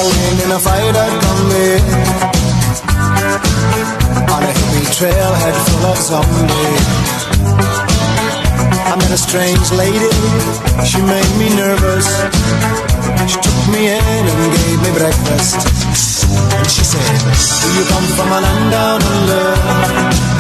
gasoline in a fire-out Kombi on a hippie trailhead full of zombies. I met a strange lady, she made me nervous. She took me in and gave me breakfast. And she said, do you come from a land down under?